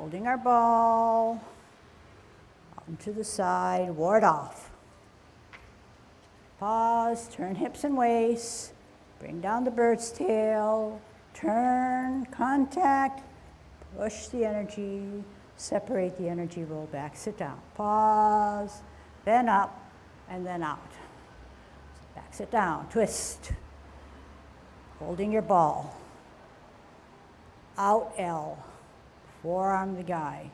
holding our ball, on to the side, ward off. Pause, turn hips and waist, bring down the bird's tail, turn, contact, push the energy, separate the energy, roll back, sit down. Pause, then up, and then out. Sit back, sit down, twist. Holding your ball. Out L, forearm the guy.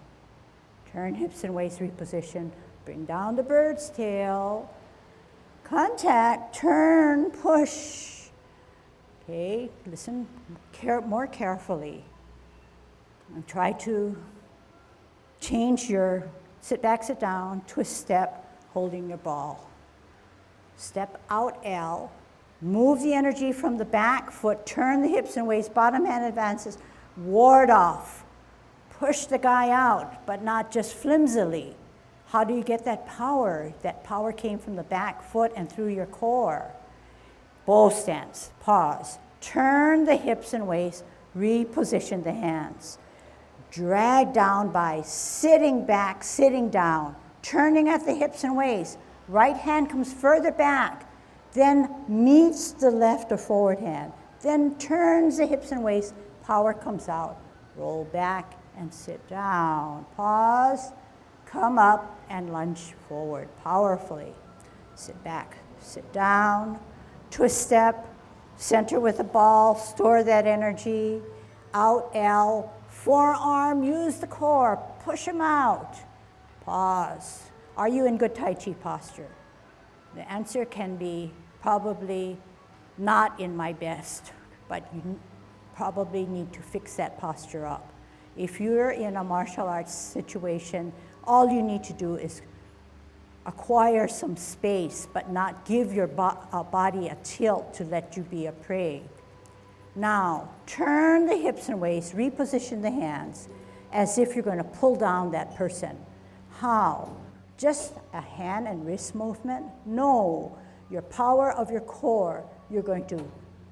Turn hips and waist, reposition. Bring down the bird's tail. Contact, turn, push. Okay, listen more carefully. And try to change your sit back, sit down, twist step, holding your ball. Step out L. Move the energy from the back foot, turn the hips and waist, bottom hand advances, ward off. Push the guy out, but not just flimsily. How do you get that power? That power came from the back foot and through your core. Bow stance, pause. Turn the hips and waist, reposition the hands. Drag down by sitting back, sitting down, turning at the hips and waist. Right hand comes further back, then meets the left or forward hand, then turns the hips and waist, power comes out. Roll back and sit down. Pause, come up and lunge forward powerfully. Sit back, sit down, twist step, center with the ball, store that energy. Out L, forearm, use the core, push them out. Pause. Are you in good Tai Chi posture? The answer can be probably not in my best, but you probably need to fix that posture up. If you're in a martial arts situation, all you need to do is acquire some space, but not give your body a tilt to let you be a prey. Now, turn the hips and waist, reposition the hands as if you're going to pull down that person. How? Just a hand and wrist movement? No. Your power of your core, you're going to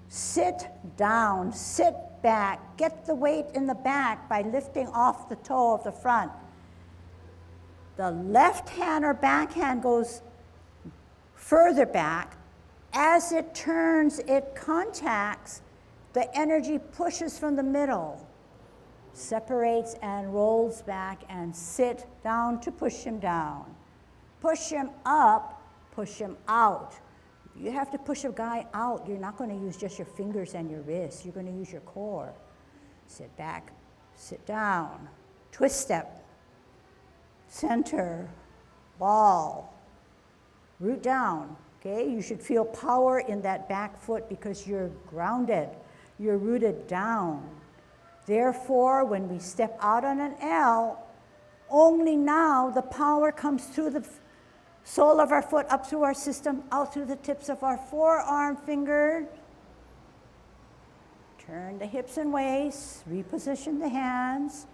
sit down, sit back, get the weight in the back by lifting off the toe of the front. The left hand or back hand goes further back. As it turns, it contacts, the energy pushes from the middle, separates and rolls back and sit down to push him down. Push him up, push him out. You have to push a guy out. You're not going to use just your fingers and your wrists. You're going to use your core. Sit back, sit down, twist step, center, ball, root down. Okay, you should feel power in that back foot because you're grounded. You're rooted down. Therefore, when we step out on an L, only now the power comes through the sole of our foot, up through our system, out through the tips of our forearm fingers. Turn the hips and waist, reposition the hands,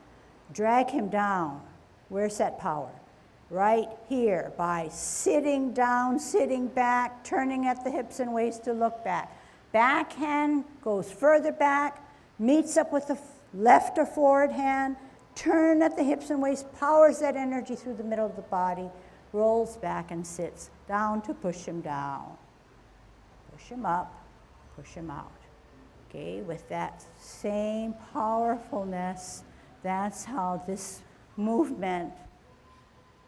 drag him down. Where's that power? Right here, by sitting down, sitting back, turning at the hips and waist to look back. Back hand goes further back, meets up with the left or forward hand, turn at the hips and waist, powers that energy through the middle of the body, rolls back and sits down to push him down. Push him up, push him out. Okay, with that same powerfulness, that's how this movement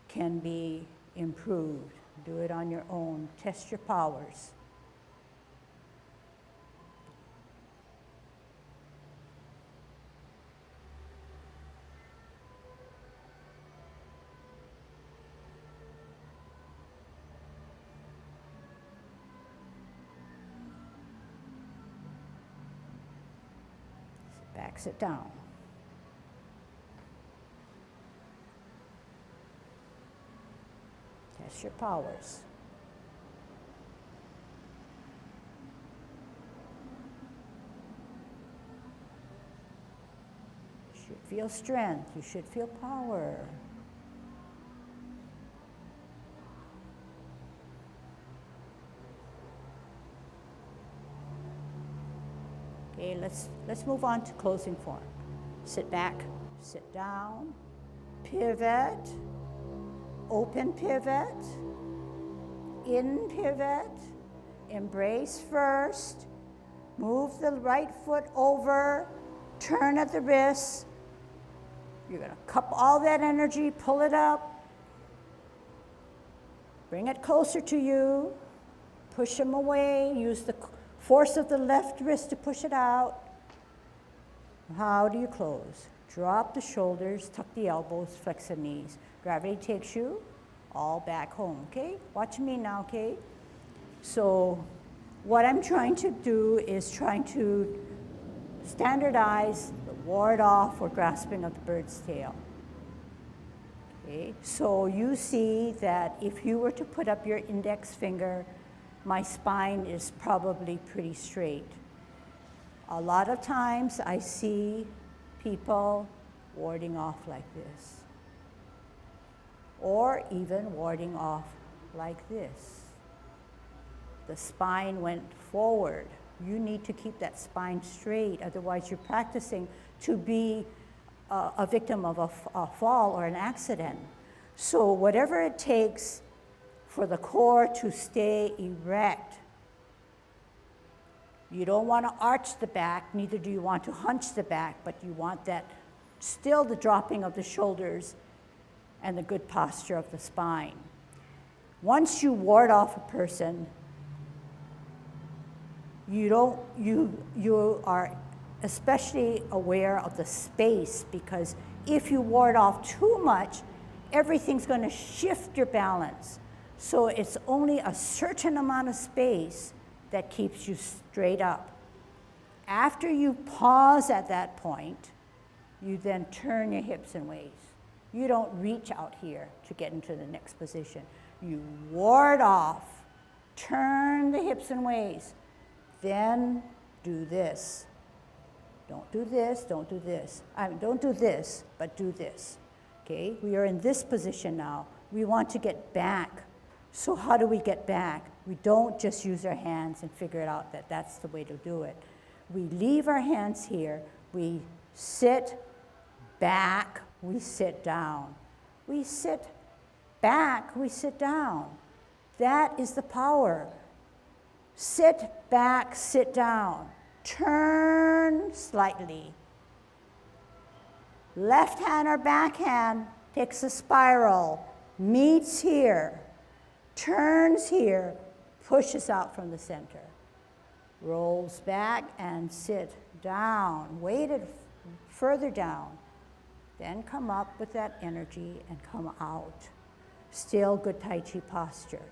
can be improved. Do it on your own. Test your powers. Sit back, sit down. Test your powers. You should feel strength. You should feel power. Okay, let's move on to closing form. Sit back, sit down, pivot, open pivot, in pivot, embrace first, move the right foot over, turn at the wrist. You're gonna cup all that energy, pull it up, bring it closer to you, push them away, use the force of the left wrist to push it out. How do you close? Drop the shoulders, tuck the elbows, flex the knees. Gravity takes you all back home, okay? Watch me now, okay? So what I'm trying to do is trying to standardize the ward off or grasping of the bird's tail. Okay, so you see that if you were to put up your index finger, my spine is probably pretty straight. A lot of times I see people warding off like this, or even warding off like this. The spine went forward. You need to keep that spine straight, otherwise you're practicing to be a victim of a fall or an accident. So whatever it takes for the core to stay erect. You don't want to arch the back, neither do you want to hunch the back, but you want that still the dropping of the shoulders and the good posture of the spine. Once you ward off a person, you are especially aware of the space, because if you ward off too much, everything's going to shift your balance. So it's only a certain amount of space that keeps you straight up. After you pause at that point, you then turn your hips and waist. You don't reach out here to get into the next position. You ward off, turn the hips and waist, then do this. Don't do this, don't do this. Don't do this, but do this. Okay, we are in this position now. We want to get back. So how do we get back? We don't just use our hands and figure it out that that's the way to do it. We leave our hands here. We sit back, we sit down. We sit back, we sit down. That is the power. Sit back, sit down. Turn slightly. Left hand or back hand takes a spiral, meets here, turns here, pushes out from the center. Rolls back and sit down, weighted further down. Then come up with that energy and come out. Still good Tai Chi posture.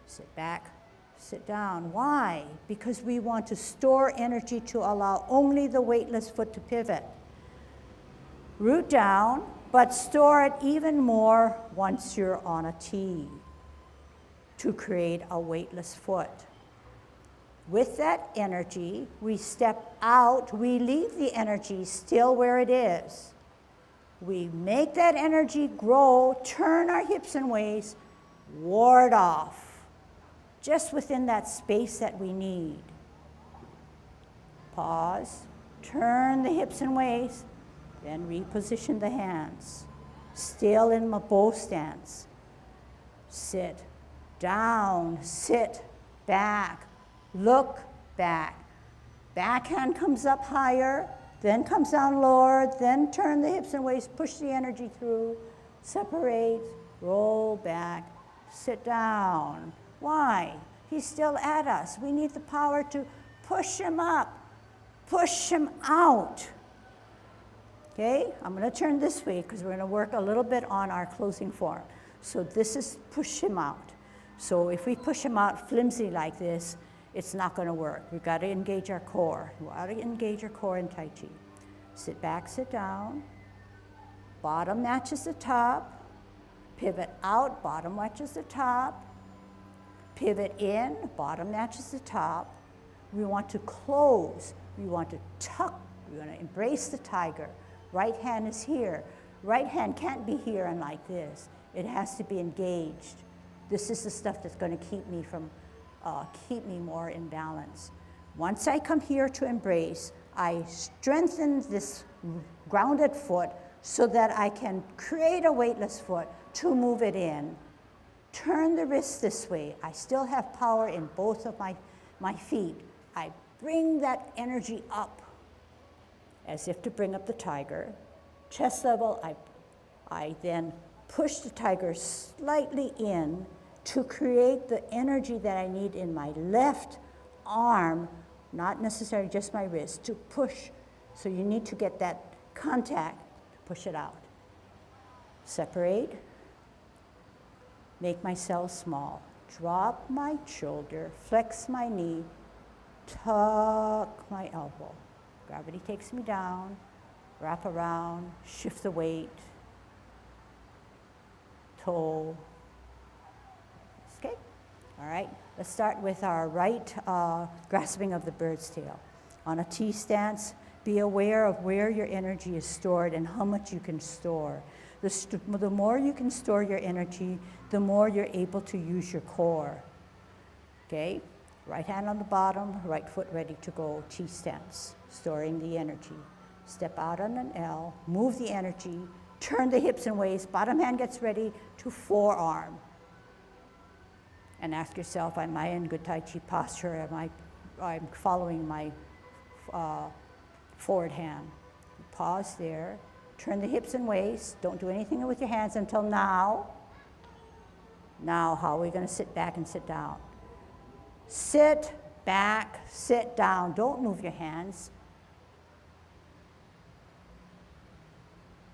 Sit back, sit down. Why? Because we want to store energy to allow only the weightless foot to pivot. Root down, but store it even more once you're on a T to create a weightless foot. With that energy, we step out, we leave the energy still where it is. We make that energy grow, turn our hips and waist, ward off, just within that space that we need. Pause, turn the hips and waist, then reposition the hands. Still in my bow stance. Sit down, sit back, look back. Back hand comes up higher, then comes down lower, then turn the hips and waist, push the energy through, separate, roll back, sit down. Why? He's still at us. We need the power to push him up, push him out. Okay, I'm going to turn this way because we're going to work a little bit on our closing form. So this is push him out. So if we push him out flimsy like this, it's not going to work. We've got to engage our core. We've got to engage our core in Tai Chi. Sit back, sit down. Bottom matches the top. Pivot out, bottom matches the top. Pivot in, bottom matches the top. We want to close. We want to tuck. We want to embrace the tiger. Right hand is here. Right hand can't be here and like this. It has to be engaged. This is the stuff that's going to keep me more in balance. Once I come here to embrace, I strengthen this grounded foot so that I can create a weightless foot to move it in. Turn the wrist this way. I still have power in both of my feet. I bring that energy up as if to bring up the tiger. Chest level, I then push the tiger slightly in to create the energy that I need in my left arm, not necessarily just my wrist, to push. So you need to get that contact to push it out. Separate. Make myself small. Drop my shoulder, flex my knee, tuck my elbow. Gravity takes me down, wrap around, shift the weight, toe. Okay, all right. Let's start with our right grasping of the bird's tail. On a T stance, be aware of where your energy is stored and how much you can store. The more you can store your energy, the more you're able to use your core. Okay? Right hand on the bottom, right foot ready to go, T stance, storing the energy. Step out on an L, move the energy, turn the hips and waist, bottom hand gets ready to forearm. And ask yourself, am I in good Tai Chi posture? I'm following my forward hand. Pause there. Turn the hips and waist. Don't do anything with your hands until now. Now, how are we going to sit back and sit down? Sit back, sit down. Don't move your hands.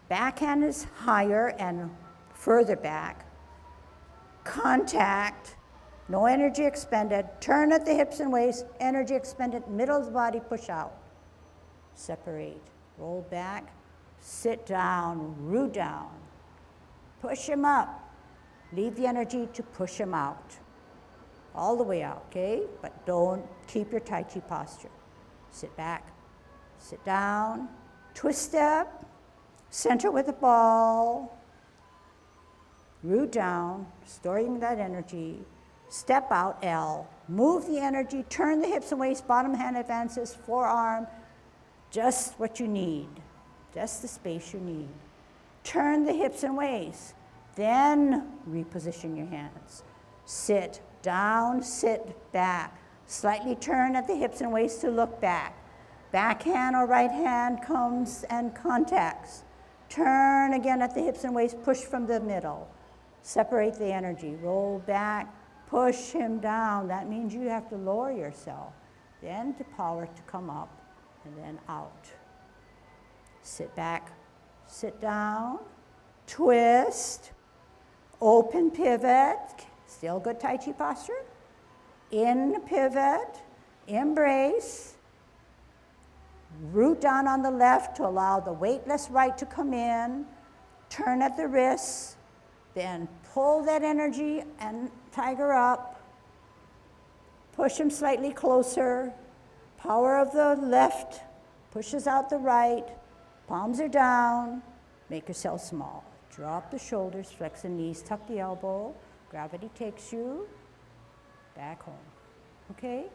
Backhand is higher and further back. Contact. No energy expended. Turn at the hips and waist. Energy expended. Middle of the body, push out. Separate. Roll back. Sit down, root down. Push him up. Leave the energy to push him out. All the way out, okay? But don't keep your Tai Chi posture. Sit back, sit down, twist step, center with the ball, root down, storing that energy, step out, L, move the energy, turn the hips and waist, bottom hand advances, forearm, just what you need. Just the space you need. Turn the hips and waist. Then reposition your hands. Sit down, sit back. Slightly turn at the hips and waist to look back. Back hand or right hand comes and contacts. Turn again at the hips and waist, push from the middle. Separate the energy. Roll back, push him down. That means you have to lower yourself. Then the power to come up and then out. Sit back, sit down, twist, open pivot, still good Tai Chi posture. In pivot, embrace, root down on the left to allow the weightless right to come in, turn at the wrists, then pull that energy and tiger up, push him slightly closer, power of the left pushes out the right, palms are down, make yourself small. Drop the shoulders, flex the knees, tuck the elbow. Gravity takes you back home. Okay?